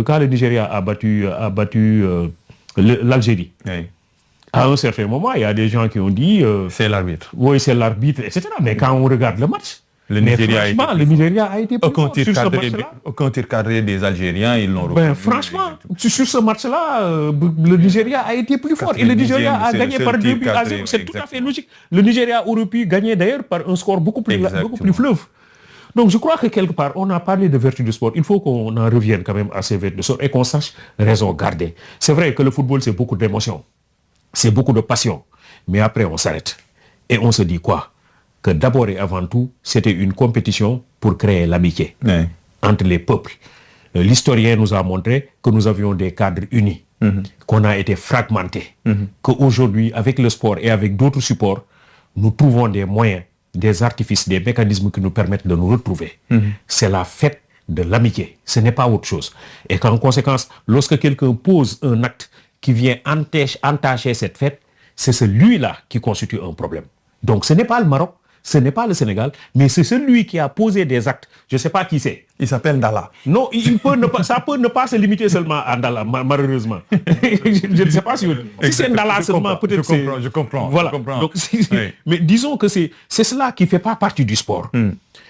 quand le Nigeria a battu l'Algérie, oui. À un certain moment, il y a des gens qui ont dit... c'est l'arbitre. Oui, c'est l'arbitre, etc. Mais quand on regarde le match, le Nigeria a été plus fort sur ce match-là. Aucun tir cadré des Algériens, ils l'ont reconnu. Franchement, sur ce match-là, le Nigeria a été plus fort. Et le Nigeria a gagné par 2-0. C'est tout à fait logique. Le Nigeria aurait pu gagner d'ailleurs par un score beaucoup plus fleuve. Donc je crois que quelque part, on a parlé de vertu du sport. Il faut qu'on en revienne quand même à ces vertus du sport et qu'on sache raison garder. C'est vrai que le football, c'est beaucoup d'émotions. C'est beaucoup de passion. Mais après, on s'arrête. Et on se dit quoi? Que d'abord et avant tout, c'était une compétition pour créer l'amitié entre les peuples. L'historien nous a montré que nous avions des cadres unis, qu'on a été fragmentés, qu'aujourd'hui, avec le sport et avec d'autres supports, nous trouvons des moyens, des artifices, des mécanismes qui nous permettent de nous retrouver. C'est la fête de l'amitié. Ce n'est pas autre chose. Et qu'en conséquence, lorsque quelqu'un pose un acte qui vient entacher cette fête, c'est celui-là qui constitue un problème. Donc ce n'est pas le Maroc, ce n'est pas le Sénégal, mais c'est celui qui a posé des actes. Je ne sais pas qui c'est. Il s'appelle Ndala. Non, ça peut ne pas se limiter seulement à Ndala, malheureusement. Je ne sais pas si c'est Ndala seulement, peut-être c'est... Je comprends. Voilà. Donc, mais disons que c'est cela qui ne fait pas partie du sport.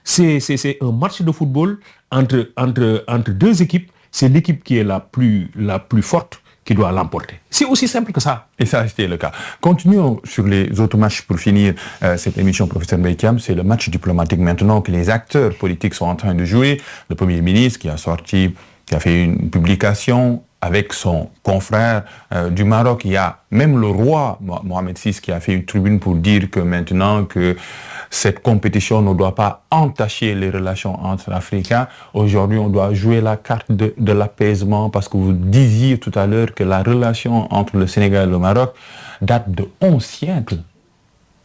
C'est un match de football entre deux équipes. C'est l'équipe qui est la plus forte qui doit l'emporter. C'est aussi simple que ça. Et ça a été le cas. Continuons sur les autres matchs pour finir cette émission, professeur Mbaye Thiam. C'est le match diplomatique maintenant que les acteurs politiques sont en train de jouer. Le Premier ministre qui a fait une publication avec son confrère du Maroc. Il y a même le roi Mohamed VI qui a fait une tribune pour dire que maintenant que cette compétition ne doit pas entacher les relations entre Africains. Aujourd'hui, on doit jouer la carte de l'apaisement parce que vous disiez tout à l'heure que la relation entre le Sénégal et le Maroc date de 11 siècles.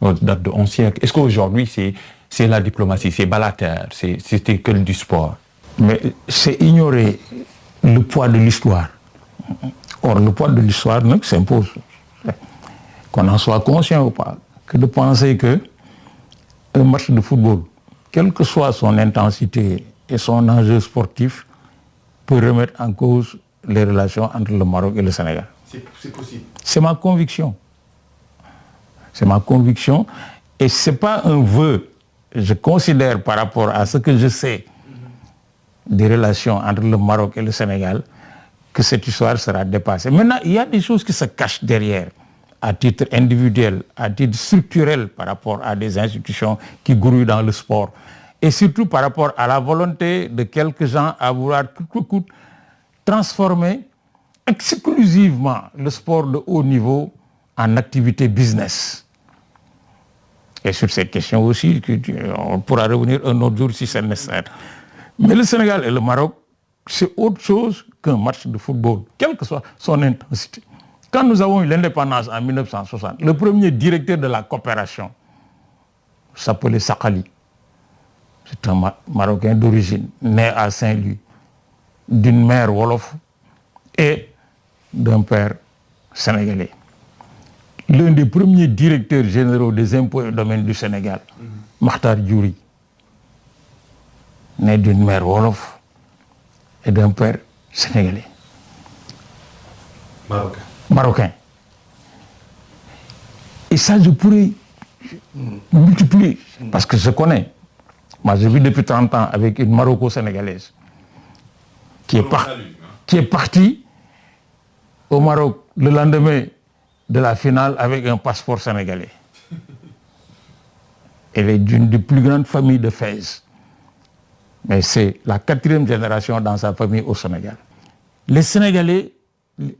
Est-ce qu'aujourd'hui, c'est la diplomatie, c'est balater, c'était que du sport? Mais c'est ignorer le poids de l'histoire. Or, le poids de l'histoire s'impose. Qu'on en soit conscient ou pas, que de penser que un match de football, quelle que soit son intensité et son enjeu sportif, peut remettre en cause les relations entre le Maroc et le Sénégal. C'est possible. C'est ma conviction. C'est ma conviction. Et ce n'est pas un vœu. Je considère par rapport à ce que je sais des relations entre le Maroc et le Sénégal que cette histoire sera dépassée. Maintenant, il y a des choses qui se cachent derrière, à titre individuel, à titre structurel par rapport à des institutions qui grouillent dans le sport. Et surtout par rapport à la volonté de quelques gens à vouloir transformer exclusivement le sport de haut niveau en activité business. Et sur cette question aussi, on pourra revenir un autre jour si c'est nécessaire. Mais le Sénégal et le Maroc, c'est autre chose qu'un match de football, quelle que soit son intensité. Quand nous avons eu l'indépendance en 1960, le premier directeur de la coopération s'appelait Sakali. C'est un Marocain d'origine, né à Saint-Louis, d'une mère wolof et d'un père sénégalais. L'un des premiers directeurs généraux des impôts et domaines du Sénégal, Makhtar Diouri, né d'une mère wolof et d'un père sénégalais. Marocain. Et ça, je pourrais multiplier, parce que je connais. Moi, je vis depuis 30 ans avec une Maroco-sénégalaise qui est partie au Maroc le lendemain de la finale avec un passeport sénégalais. Elle est d'une des plus grandes familles de Fès. Mais c'est la 4e génération dans sa famille au Sénégal. Les Sénégalais,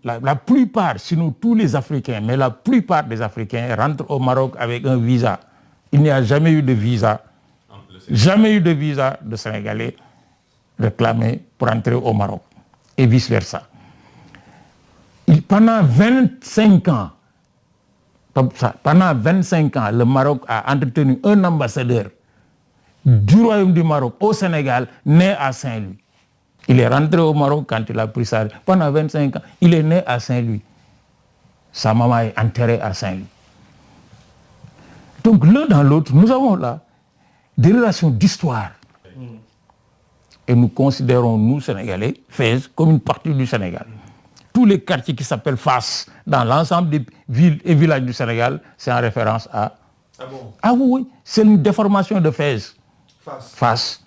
la plupart, sinon tous les Africains, mais la plupart des Africains rentrent au Maroc avec un visa. Il n'y a jamais eu de visa, de Sénégalais réclamé pour entrer au Maroc, et vice-versa. Pendant 25 ans, le Maroc a entretenu un ambassadeur du Royaume du Maroc au Sénégal, né à Saint-Louis. Il est rentré au Maroc quand il a pris ça. Pendant 25 ans, il est né à Saint-Louis. Sa maman est enterrée à Saint-Louis. Donc l'un dans l'autre, nous avons là des relations d'histoire. et nous considérons, nous, Sénégalais, Fès, comme une partie du Sénégal. Tous les quartiers qui s'appellent Fès, dans l'ensemble des villes et villages du Sénégal, c'est en référence à... Ah bon? Ah oui, c'est une déformation de Fès. Fès.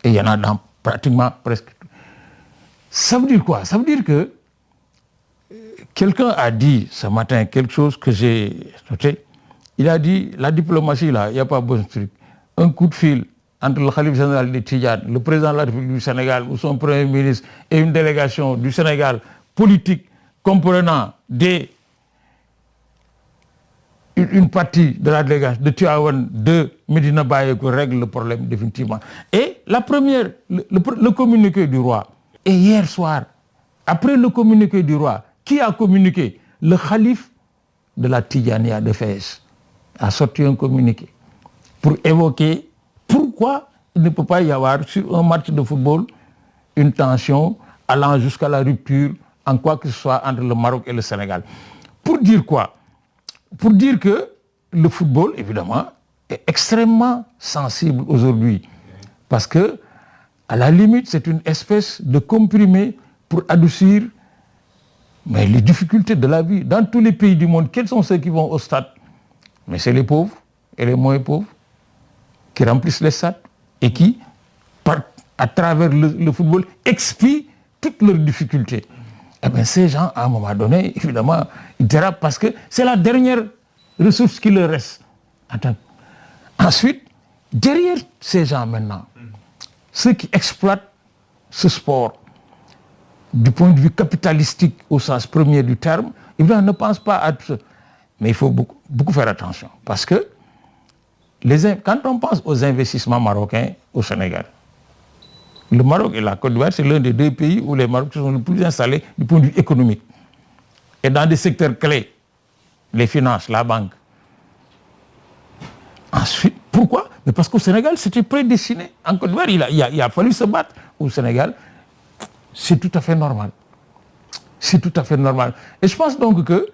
Et il y en a dans pratiquement presque tout. Ça veut dire quoi? Ça veut dire que quelqu'un a dit ce matin quelque chose que j'ai noté. Il a dit, la diplomatie, là, il n'y a pas besoin de truc. Un coup de fil entre le khalife général des Tidjanes, le président de la République du Sénégal ou son premier ministre et une délégation du Sénégal politique comprenant une partie de la délégation de Tivaouane, de Medina Baye, qui règle le problème définitivement. Et la première, le communiqué du roi, et hier soir, après le communiqué du roi, qui a communiqué? Le khalife de la Tidjania de Fès a sorti un communiqué pour évoquer pourquoi il ne peut pas y avoir sur un match de football une tension allant jusqu'à la rupture en quoi que ce soit entre le Maroc et le Sénégal. Pour dire quoi? Pour dire que le football, évidemment, est extrêmement sensible aujourd'hui. Parce que, à la limite, c'est une espèce de comprimé pour adoucir mais les difficultés de la vie. Dans tous les pays du monde, quels sont ceux qui vont au stade? Mais c'est les pauvres et les moins pauvres qui remplissent les stades et qui, à travers le football, expient toutes leurs difficultés. Eh bien, ces gens, à un moment donné, évidemment, ils dérapent parce que c'est la dernière ressource qui leur reste. Attends. Ensuite, derrière ces gens maintenant, ceux qui exploitent ce sport du point de vue capitalistique au sens premier du terme, évidemment, ne pensent pas à tout ça. Mais il faut beaucoup faire attention parce que quand on pense aux investissements marocains au Sénégal, le Maroc et la Côte d'Ivoire, c'est l'un des deux pays où les Marocains sont le plus installés du point de vue économique. Et dans des secteurs clés, les finances, la banque. Ensuite, pourquoi? Mais parce qu'au Sénégal, c'était prédestiné. En Côte d'Ivoire, il a fallu se battre. Au Sénégal, c'est tout à fait normal. C'est tout à fait normal. Et je pense donc que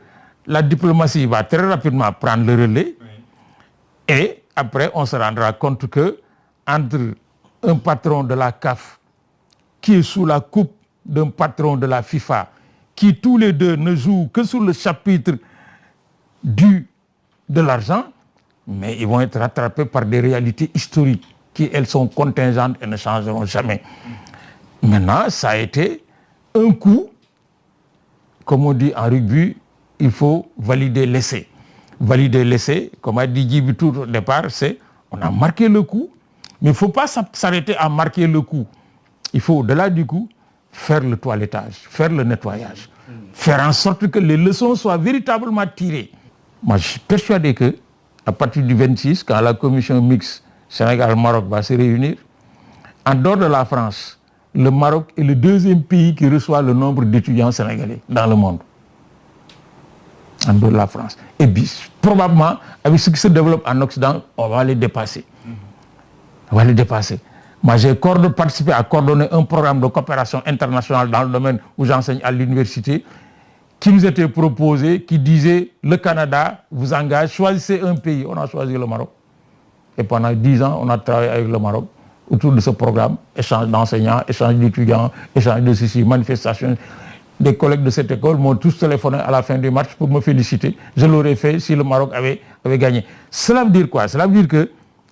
la diplomatie va très rapidement prendre le relais. Oui. Et après, on se rendra compte que entre un patron de la CAF qui est sous la coupe d'un patron de la FIFA, qui tous les deux ne jouent que sur le chapitre de l'argent, mais ils vont être rattrapés par des réalités historiques qui, elles, sont contingentes et ne changeront jamais. Maintenant, ça a été un coup, comme on dit en rugby, il faut valider l'essai. Valider l'essai, comme a dit Djiby tout au départ, c'est on a marqué le coup, mais il ne faut pas s'arrêter à marquer le coup. Il faut, au-delà du coup, faire le toilettage, faire le nettoyage, faire en sorte que les leçons soient véritablement tirées. Moi, je suis persuadé que à partir du 26, quand la commission mixte Sénégal-Maroc va se réunir, en dehors de la France, le Maroc est le deuxième pays qui reçoit le nombre d'étudiants sénégalais dans le monde. En dehors de la France. Et puis, probablement, avec ce qui se développe en Occident, on va les dépasser. On va les dépasser. Moi, j'ai participé à coordonner un programme de coopération internationale dans le domaine où j'enseigne à l'université, qui nous était proposé, qui disait le Canada vous engage, choisissez un pays. On a choisi le Maroc. Et pendant 10 ans, on a travaillé avec le Maroc autour de ce programme, échange d'enseignants, échange d'étudiants, échange de ceci, manifestations. Des collègues de cette école m'ont tous téléphoné à la fin du match pour me féliciter. Je l'aurais fait si le Maroc avait gagné. Cela veut dire quoi? Cela veut dire que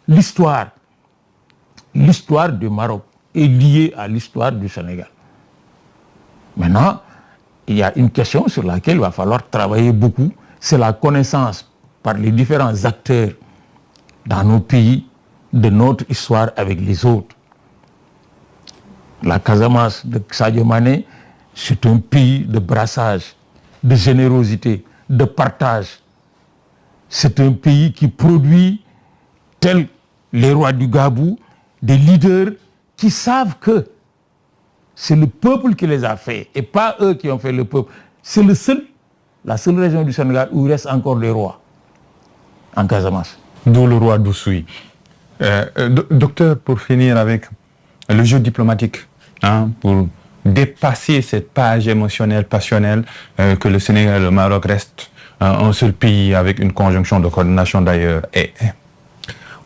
l'histoire du Maroc est liée à l'histoire du Sénégal. Maintenant, il y a une question sur laquelle il va falloir travailler beaucoup, c'est la connaissance par les différents acteurs dans nos pays de notre histoire avec les autres. La Casamance de Sadio Mané, c'est un pays de brassage, de générosité, de partage. C'est un pays qui produit, tels les rois du Gabou, des leaders qui savent que c'est le peuple qui les a fait et pas eux qui ont fait le peuple. C'est la seule région du Sénégal où il reste encore des rois, en Casamance. D'où le roi d'Oussoui. Docteur, pour finir avec le jeu diplomatique, pour dépasser cette page émotionnelle, passionnelle, que le Sénégal et le Maroc restent un seul pays avec une conjonction de coordination d'ailleurs.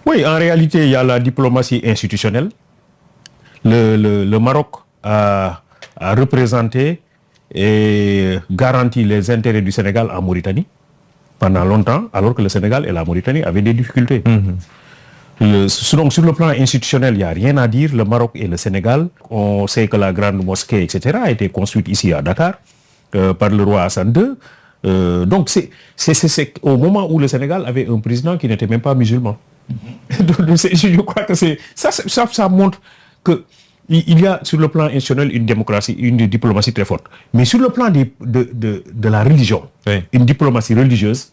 Oui, en réalité, il y a la diplomatie institutionnelle, le Maroc a représenté et garanti les intérêts du Sénégal en Mauritanie pendant longtemps, alors que le Sénégal et la Mauritanie avaient des difficultés. Donc sur le plan institutionnel, il n'y a rien à dire. Le Maroc et le Sénégal, on sait que la grande mosquée, etc., a été construite ici à Dakar par le roi Hassan II. Donc c'est au moment où le Sénégal avait un président qui n'était même pas musulman. Donc, je crois que ça montre que il y a sur le plan institutionnel une diplomatie très forte. Mais sur le plan de la religion, oui, une diplomatie religieuse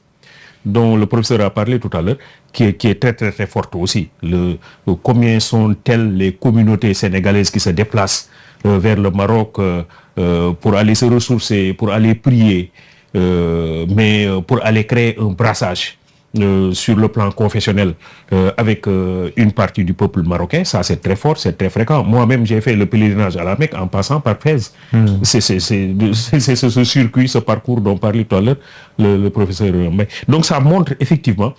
dont le professeur a parlé tout à l'heure, qui est très très très forte aussi. Combien sont-elles les communautés sénégalaises qui se déplacent vers le Maroc pour aller se ressourcer, pour aller prier, mais pour aller créer un brassage sur le plan confessionnel avec une partie du peuple marocain. Ça c'est très fort, c'est très fréquent. Moi-même j'ai fait le pèlerinage à la Mecque en passant par Fès. C'est ce circuit, ce parcours dont parlait tout à l'heure le professeur. Donc ça montre effectivement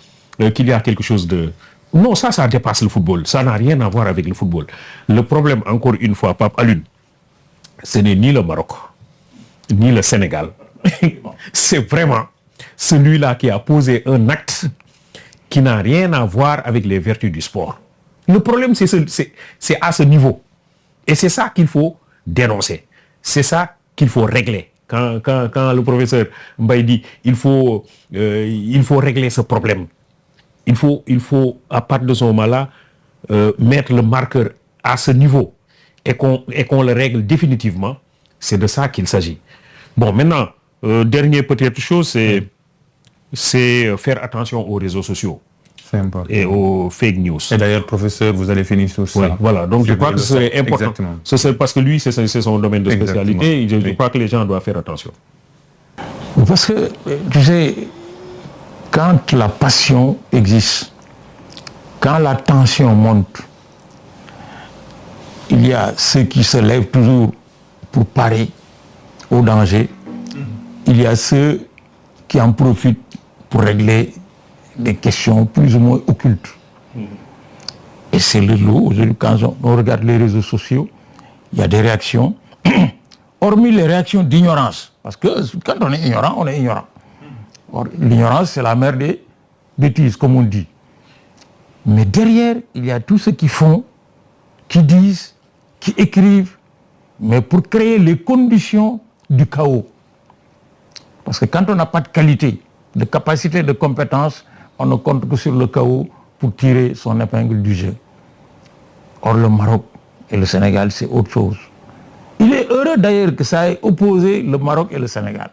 qu'il y a quelque chose de... Non, ça dépasse le football. Ça n'a rien à voir avec le football. Le problème, encore une fois, Pape Alioune, ce n'est ni le Maroc, ni le Sénégal. C'est vraiment celui-là qui a posé un acte qui n'a rien à voir avec les vertus du sport. Le problème, c'est à ce niveau. Et c'est ça qu'il faut dénoncer. C'est ça qu'il faut régler. Quand le professeur Mbaye dit il faut régler ce problème, il faut à partir de ce moment-là, mettre le marqueur à ce niveau et qu'on le règle définitivement. C'est de ça qu'il s'agit. Bon, maintenant, dernière peut-être chose, c'est faire attention aux réseaux sociaux. C'est important. Et aux fake news. Et d'ailleurs, professeur, vous allez finir sur ça. Oui, voilà, donc je crois que c'est important. C'est parce que lui, c'est son domaine de spécialité. Exactement. Je crois que les gens doivent faire attention. Parce que, tu sais, quand la passion existe, quand la tension monte, il y a ceux qui se lèvent toujours pour parer au danger. Il y a ceux qui en profitent pour régler des questions plus ou moins occultes. Et c'est le lot. Aujourd'hui, quand on regarde les réseaux sociaux, il y a des réactions, hormis les réactions d'ignorance. Parce que quand on est ignorant, on est ignorant. Or, l'ignorance, c'est la mère des bêtises, comme on dit. Mais derrière, il y a tous ceux qui font, qui disent, qui écrivent, mais pour créer les conditions du chaos. Parce que quand on n'a pas de qualité, de capacité, de compétence, on ne compte que sur le chaos pour tirer son épingle du jeu. Or, le Maroc et le Sénégal, c'est autre chose. Il est heureux d'ailleurs que ça ait opposé le Maroc et le Sénégal.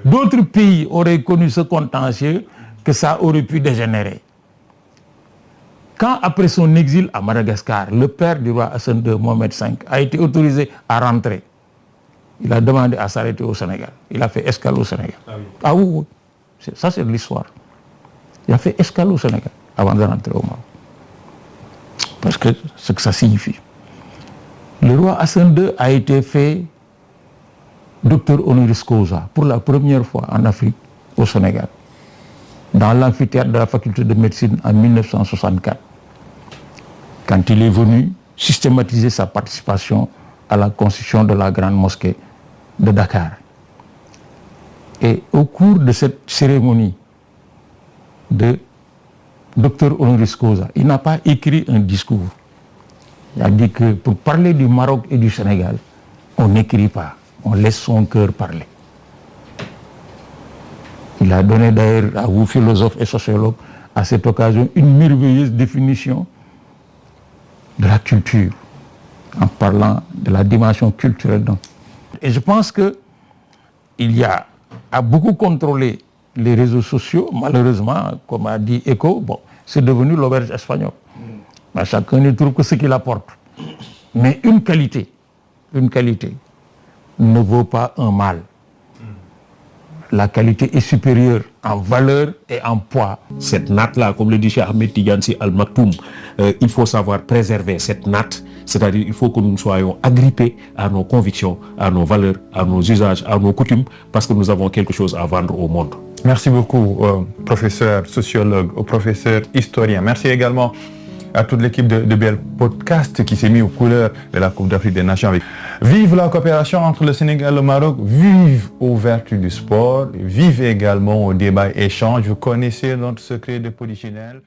D'autres pays auraient connu ce contentieux que ça aurait pu dégénérer. Quand, après son exil à Madagascar, le père du roi Hassan II, Mohamed V, a été autorisé à rentrer, il a demandé à s'arrêter au Sénégal. Il a fait escale au Sénégal. Ah oui, oui. Ça, c'est de l'histoire. Il a fait escale au Sénégal avant de rentrer au Maroc. Parce que ce que ça signifie. Le roi Hassan II a été fait docteur honoris causa pour la première fois en Afrique, au Sénégal, dans l'amphithéâtre de la faculté de médecine en 1964, quand il est venu systématiser sa participation à la construction de la grande mosquée de Dakar. Et au cours de cette cérémonie de docteur honoris causa, il n'a pas écrit un discours. Il a dit que pour parler du Maroc et du Sénégal, on n'écrit pas, on laisse son cœur parler. Il a donné d'ailleurs à vous, philosophes et sociologues, à cette occasion, une merveilleuse définition de la culture, en parlant de la dimension culturelle. Et je pense qu'il a beaucoup contrôlé les réseaux sociaux. Malheureusement, comme a dit Eco, bon, c'est devenu l'auberge espagnole. Mais chacun ne trouve que ce qu'il apporte. Mais une qualité ne vaut pas un mal. La qualité est supérieure en valeur et en poids. Cette natte-là, comme le dit Cheikh Ahmed Tidiane Sy Al Maktoum, il faut savoir préserver cette natte, c'est-à-dire il faut que nous soyons agrippés à nos convictions, à nos valeurs, à nos usages, à nos coutumes, parce que nous avons quelque chose à vendre au monde. Merci beaucoup, professeur sociologue, au professeur historien. Merci également à toute l'équipe de BL Podcast qui s'est mis aux couleurs de la Coupe d'Afrique des Nations. Vive la coopération entre le Sénégal et le Maroc, vive aux vertus du sport, vive également au débat échange. Vous connaissez notre secret de polichinelle.